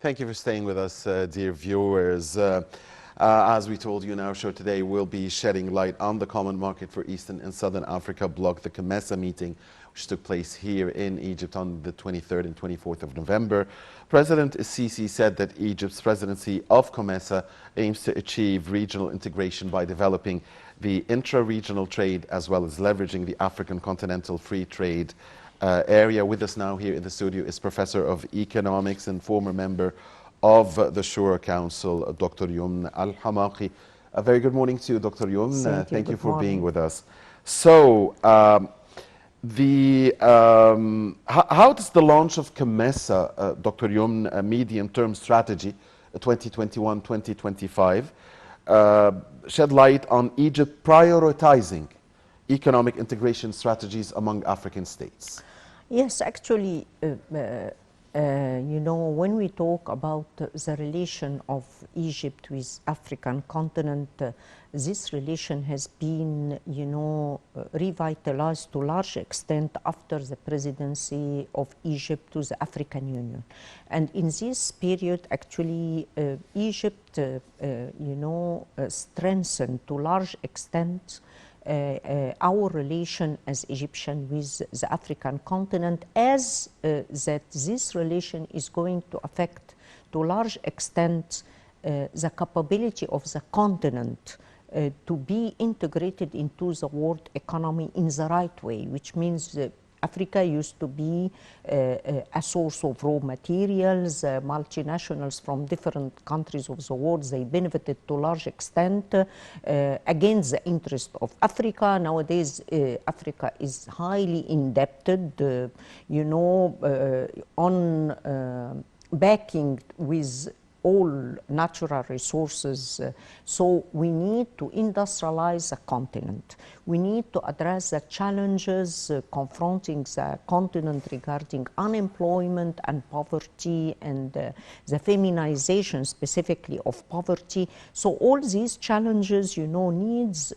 Thank you for staying with us, dear viewers. As we told you in our show today, we'll be shedding light on the Common Market for Eastern and Southern Africa bloc, the COMESA meeting, which took place here in Egypt on the 23rd and 24th of November. President Sisi said that Egypt's presidency of COMESA aims to achieve regional integration by developing the intra-regional trade as well as leveraging the African continental free trade area. With us now here in the studio is Professor of Economics and former member of the Shura Council, Dr. Youmn Hamaki. A very good morning to you, Dr. Youmn. Thank you for being with us. So, how does the launch of COMESA, Dr. Youmn, a medium-term strategy, 2021-2025, shed light on Egypt prioritizing economic integration strategies among African states? Yes, actually, when we talk about the relation of Egypt with African continent, this relation has been, revitalized to a large extent after the presidency of Egypt to the African Union. And in this period, actually, Egypt, strengthened to a large extent our relation as Egyptian with the African continent, as that this relation is going to affect to a large extent the capability of the continent to be integrated into the world economy in the right way, which means Africa used to be a source of raw materials. Multinationals from different countries of the world, they benefited to a large extent against the interest of Africa. Nowadays, Africa is highly indebted, on backing with all natural resources. So we need to industrialize the continent. We need to address the challenges confronting the continent regarding unemployment and poverty and the feminization specifically of poverty. So all these challenges, needs,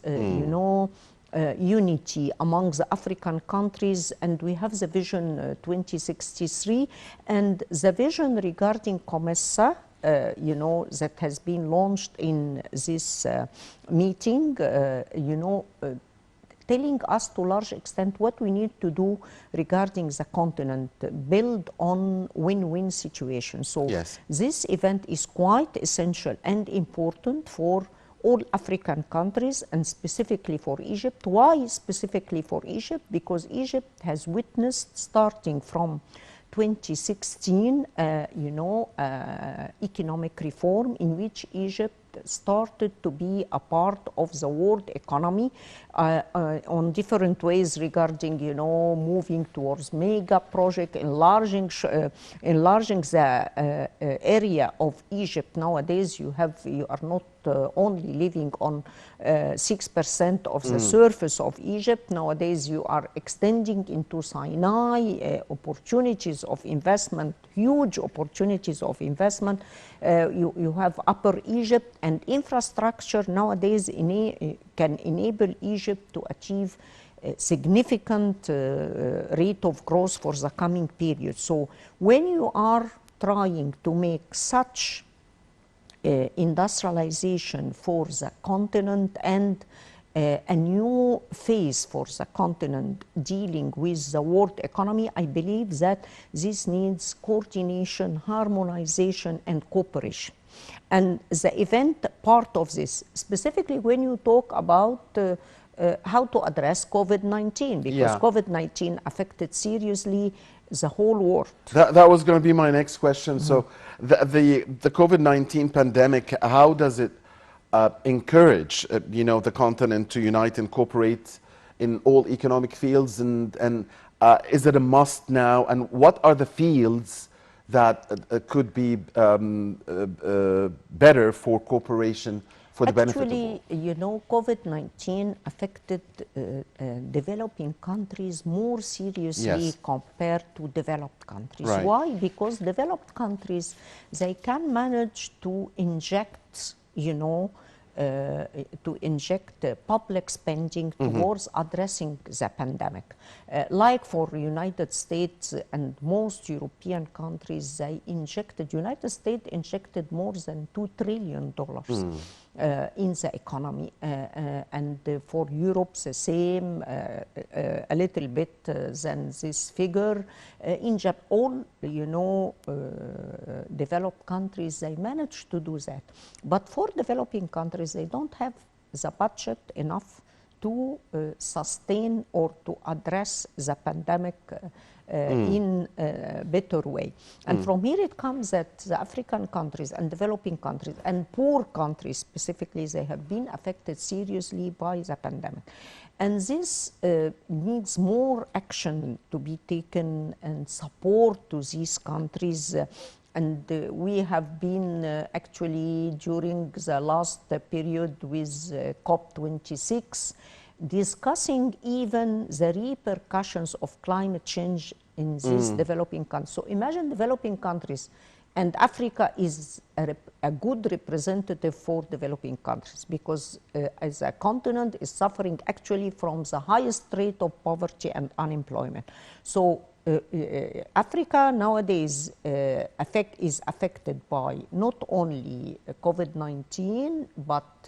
unity among the African countries, and we have the Vision 2063 and the vision regarding COMESA, that has been launched in this meeting, telling us to a large extent what we need to do regarding the continent, build on win-win situation. So yes, this event is quite essential and important for all African countries and specifically for Egypt. Why specifically for Egypt? Because Egypt has witnessed, starting from 2016, economic reform in which Egypt started to be a part of the world economy on different ways regarding, moving towards mega project, enlarging the area of Egypt. Nowadays, you are not only living on 6% of the surface of Egypt. Nowadays, you are extending into Sinai, opportunities of investment, huge opportunities of investment. You have Upper Egypt, and infrastructure nowadays can enable Egypt to achieve a significant rate of growth for the coming period. So when you are trying to make such industrialization for the continent and a new phase for the continent dealing with the world economy, I believe that this needs coordination, harmonization, and cooperation. And the event part of this, specifically when you talk about how to address COVID-19, because COVID-19 affected seriously the whole world. That was going to be my next question. So the COVID-19 pandemic, how does it encourage the continent to unite and cooperate in all economic fields, and is it a must now, and what are the fields that could be better for cooperation for the benefit of all? Actually, COVID-19 affected developing countries more seriously compared to developed countries. Right. Why? Because developed countries, they can manage to inject, to inject public spending towards addressing the pandemic. Like for United States and most European countries, United States injected more than $2 trillion in the economy, and for Europe the same, a little bit than this figure. In Japan, all developed countries, they managed to do that, but for developing countries, they don't have the budget enough to sustain or to address the pandemic in a better way. And from here it comes that the African countries and developing countries and poor countries specifically, they have been affected seriously by the pandemic. And this needs more action to be taken and support to these countries. And we have been actually during the last period with COP26 discussing even the repercussions of climate change in these developing countries. So imagine developing countries, and Africa is a good representative for developing countries, because as a continent is suffering actually from the highest rate of poverty and unemployment. So Africa nowadays is affected by not only COVID-19, but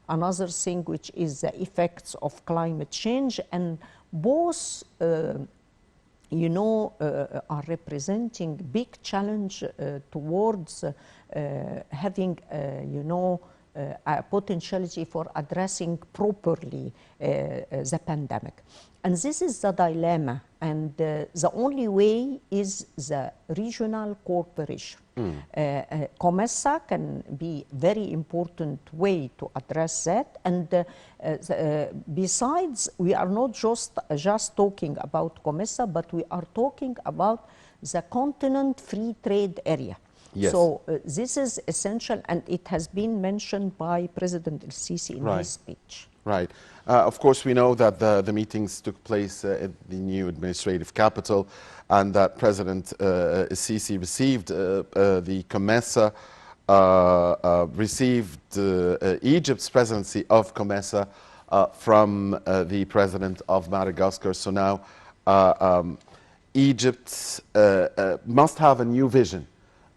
another thing, which is the effects of climate change, and both are representing big challenge towards having a potentiality for addressing properly the pandemic. And this is the dilemma, and the only way is the regional cooperation. COMESA can be very important way to address that, and besides, we are not just talking about COMESA, but we are talking about the continent free trade area. Yes. So this is essential, and it has been mentioned by President El-Sisi in his speech. Right. Of course, we know that the meetings took place at the new administrative capital, and that President El-Sisi received the COMESA, received Egypt's presidency of COMESA from the president of Madagascar. So now Egypt must have a new vision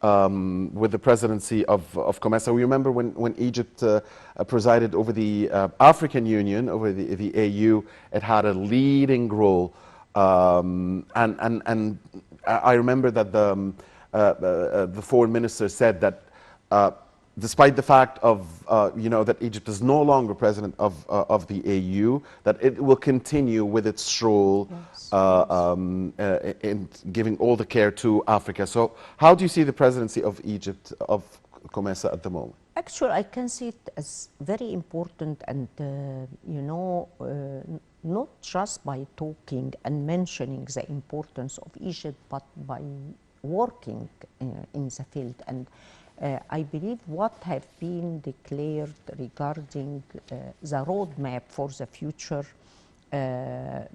with the presidency of COMESA. We remember when Egypt presided over the African Union, over the AU, it had a leading role. And I remember that the foreign minister said that despite the fact of that Egypt is no longer president of the AU, that it will continue with its role in giving all the care to Africa. So how do you see the presidency of Egypt, of COMESA at the moment? Actually, I can see it as very important, and not just by talking and mentioning the importance of Egypt, but by working in the field. And I believe what have been declared regarding the roadmap for the future, are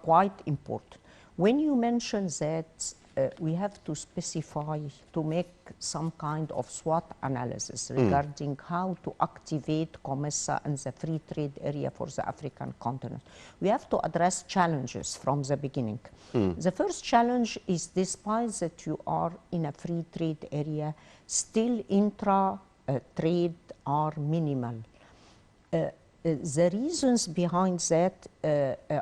quite important. When you mention that we have to specify, to make some kind of SWOT analysis regarding how to activate COMESA and the free trade area for the African continent. We have to address challenges from the beginning. The first challenge is, despite that you are in a free trade area, still intra-trade are minimal. The reasons behind that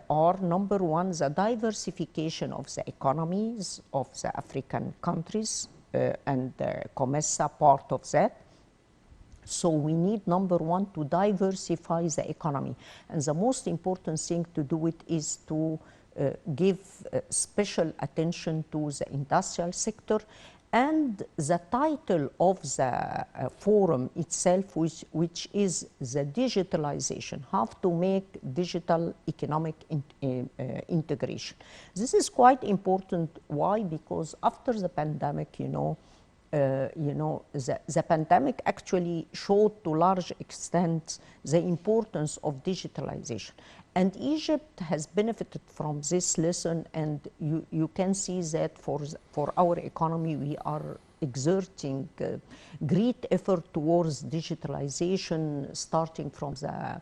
are, number one, the diversification of the economies of the African countries, and COMESA part of that. So we need, number one, to diversify the economy. And the most important thing to do it is to give special attention to the industrial sector. And the title of the forum itself, which is the digitalization, how to make digital economic integration. This is quite important. Why? Because after the pandemic, the pandemic actually showed to large extent the importance of digitalization. And Egypt has benefited from this lesson, and you can see that for our economy, we are exerting great effort towards digitalization, starting from the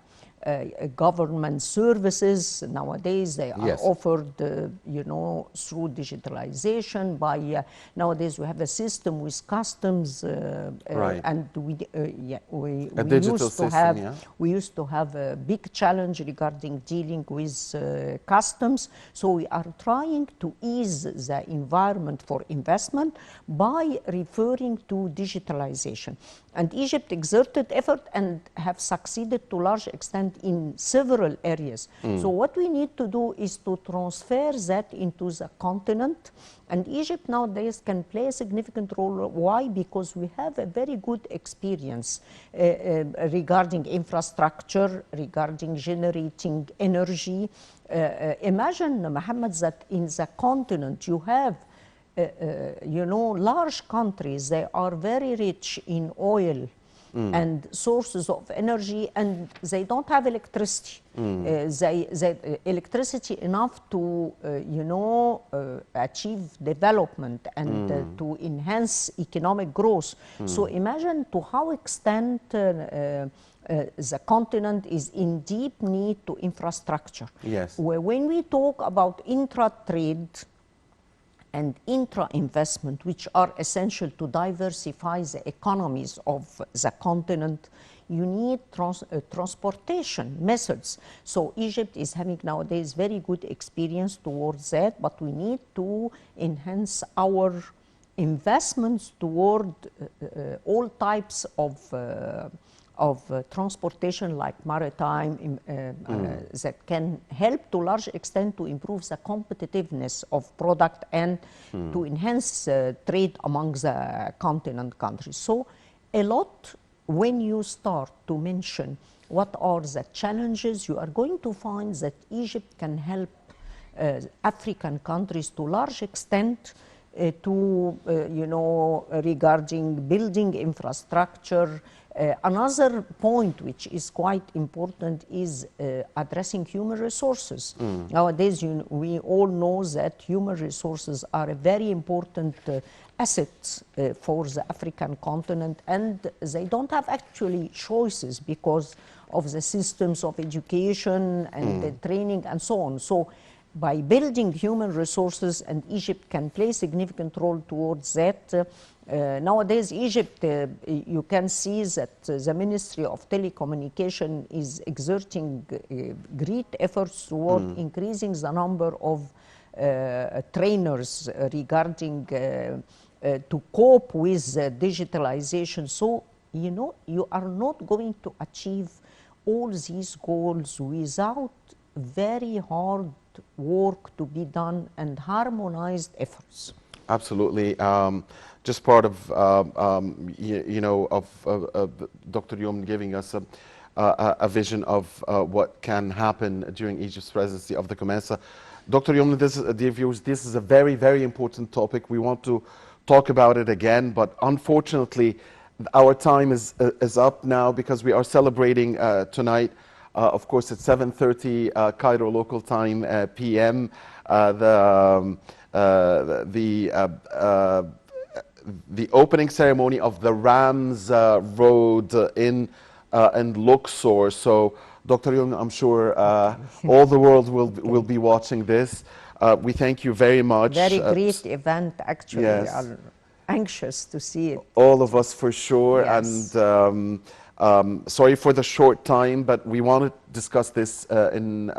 government services. Nowadays they are Yes. offered, through digitalization. By nowadays we have a system with customs, Right. and A digital system, yeah. we used to have a big challenge regarding dealing with customs. So we are trying to ease the environment for investment by referring to digitalization. And Egypt exerted effort and have succeeded to a large extent in several areas. So what we need to do is to transfer that into the continent. And Egypt nowadays can play a significant role. Why? Because we have a very good experience regarding infrastructure, regarding generating energy. Imagine, Mohammed, that in the continent you have large countries. They are very rich in oil and sources of energy, and they don't have electricity. Electricity enough to achieve development and to enhance economic growth. So imagine to how extent the continent is in deep need to infrastructure. Yes. When we talk about intra-trade and intra-investment, which are essential to diversify the economies of the continent, you need transportation methods. So Egypt is having nowadays very good experience towards that, but we need to enhance our investments toward all types of transportation, like maritime, that can help to large extent to improve the competitiveness of product and to enhance trade among the continent countries. So a lot, when you start to mention what are the challenges, you are going to find that Egypt can help African countries to large extent regarding building infrastructure. Another point which is quite important is addressing human resources. Nowadays, we all know that human resources are a very important asset for the African continent, and they don't have actually choices because of the systems of education and the training and so on. So by building human resources, and Egypt can play a significant role towards that. Nowadays, Egypt, you can see that the Ministry of Telecommunication is exerting great efforts toward increasing the number of trainers regarding to cope with digitalization. So, you are not going to achieve all these goals without very hard work to be done and harmonized efforts. Absolutely. Just part of Dr. Youmn giving us a vision of what can happen during Egypt's presidency of the COMESA. Dr. Youmn, dear viewers, this is a very, very important topic. We want to talk about it again, but unfortunately, our time is up now because we are celebrating tonight. Of course, at 7:30 Cairo local time p.m. The opening ceremony of the Rams Road in Luxor. So, Dr. Youmn, I'm sure all the world will be watching this. We thank you very much. Very great event, actually. Yes. We are anxious to see it. All of us, for sure. Yes. And sorry for the short time, but we want to discuss this in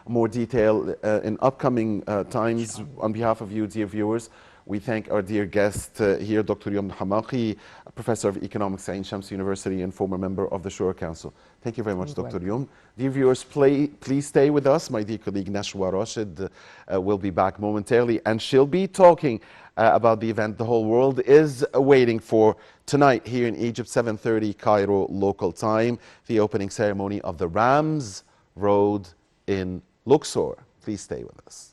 more detail in upcoming times. On behalf of you, dear viewers, we thank our dear guest here, Dr. Youmn Hamaki, Professor of Economics at Ain Shams University and former member of the Shura Council. Thank you very much, Dr. Youmn. Dear viewers, please stay with us. My dear colleague Nashwa Rashid will be back momentarily, and she'll be talking about the event the whole world is waiting for tonight here in Egypt, 7:30 Cairo local time, the opening ceremony of the Rams Road in Luxor. Please stay with us.